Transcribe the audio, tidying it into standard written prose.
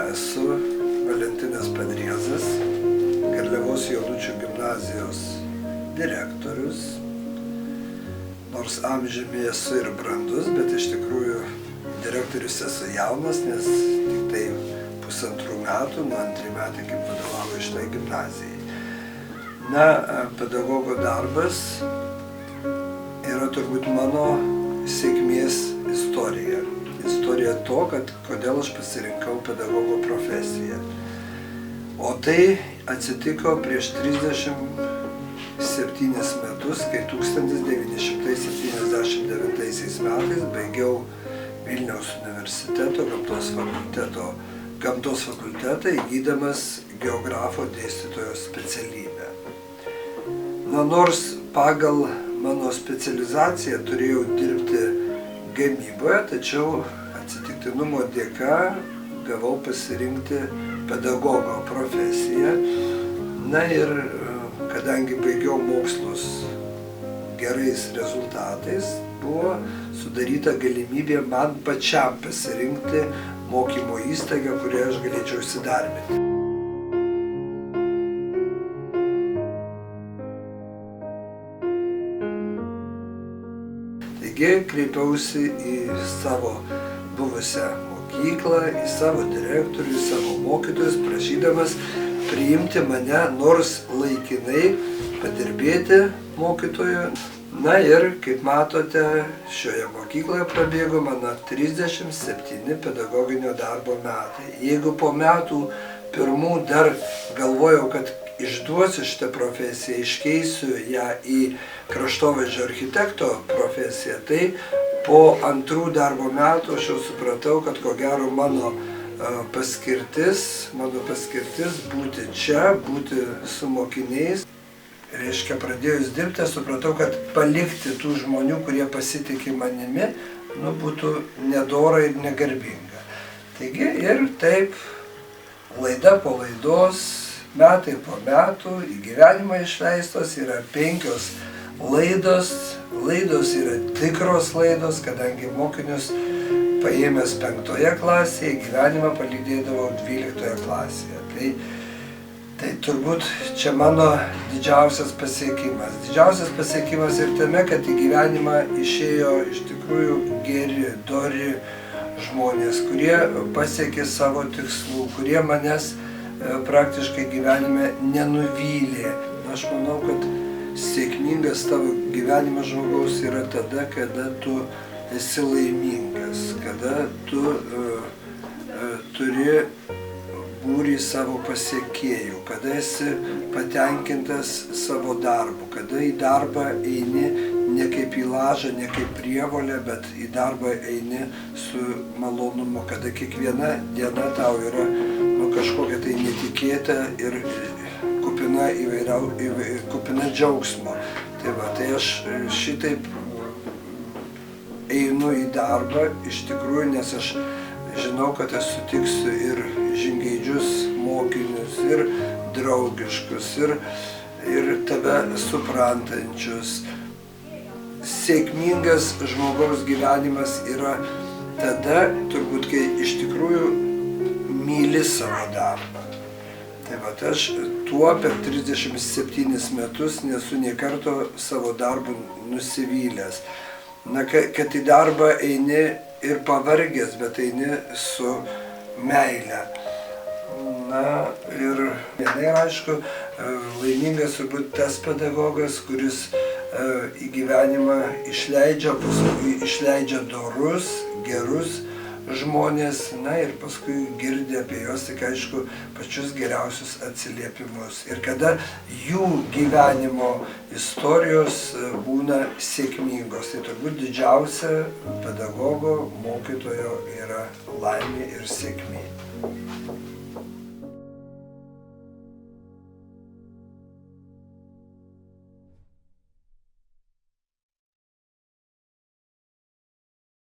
Esu Valentinas Padriezas, Garliavos jaunučių gimnazijos direktorius. Nors amžiumi esu ir brandus, bet iš tikrųjų direktorius esu jaunas, nes tik tai 1,5 metų, nuo 2 metai kaip vadovauju šitai gimnazijai. Pedagogo darbas yra turbūt mano sėkmės istorija. Istorija to, kodėl aš pasirinkau pedagogo profesiją. O tai atsitiko prieš 37 metus, kai 1979 metais baigiau Vilniaus universiteto gamtos fakultetą įgydamas geografo dėstytojo specialybę. Nors pagal mano specializaciją turėjau dirbti gamyboje, tačiau atsitiktinumo dėka gavau pasirinkti pedagogo profesiją. Ir kadangi baigiau mokslus gerais rezultatais, buvo sudaryta galimybė man pačiam pasirinkti mokymo įstaigą, kurioje aš galėčiau įsidarbinti. Taigi kreipiausi į savo buvusią mokyklą, į savo direktorių, į savo mokytojus, prašydamas priimti mane nors laikinai padirbėti mokytoju. Ir kaip matote, šioje mokykloje prabėgo mano 37 pedagoginio darbo metai. Jeigu po metų pirmų dar galvojau, kad išduosiu šitą profesiją, iškeisiu ją į kraštovaizdžio architekto profesiją, tai po 2 darbo metų aš jau supratau, kad ko gero mano paskirtis būti čia, būti su mokiniais. Pradėjus dirbti, supratau, kad palikti tų žmonių, kurie pasitikė manimi, būtų nedora ir negarbinga. Taigi ir taip, laida po laidos, metai po metų, į gyvenimą išleistos yra 5 laidos. Laidos yra tikros laidos, kadangi mokinius paėmęs 5 klasėje, gyvenimą palydėdavau 12 klasėje. Tai turbūt čia mano didžiausias pasiekimas. Didžiausias pasiekimas ir tame, kad į gyvenimą išėjo iš tikrųjų geri, dori žmonės, kurie pasiekė savo tikslų, kurie manęs praktiškai gyvenime nenuvylė. Aš manau, kad sėkmingas tavo gyvenimas žmogaus yra tada, kada tu esi laimingas, kada tu turi būrį savo pasiekėjų, kada esi patenkintas savo darbu, kada į darbą eini ne kaip į lažą, ne kaip prievolę, bet į darbą eini su malonumu, kada kiekviena diena tau yra kažkokia tai netikėta ir kupina džiaugsmo. Tai aš šitaip einu į darbą iš tikrųjų, nes aš žinau, kad aš sutiksiu ir žingeidžius mokinius, ir draugiškus, ir tave suprantančius. Sėkmingas žmogaus gyvenimas yra tada, turbūt, kai iš tikrųjų myli savo darbą. Aš tuo per 37 metus nesu nė karto savo darbu nusivylęs. Kad į darbą eini ir pavargęs, bet eini su meile. Ir aišku, laimingas turbūt tas pedagogas, kuris į gyvenimą išleidžia dorus, gerus žmonės, ir paskui girdi apie juos tik aišku pačius geriausius atsiliepimus. Ir kada jų gyvenimo istorijos būna sėkmingos, tai turbūt didžiausia pedagogo, mokytojo yra laimė ir sėkmė.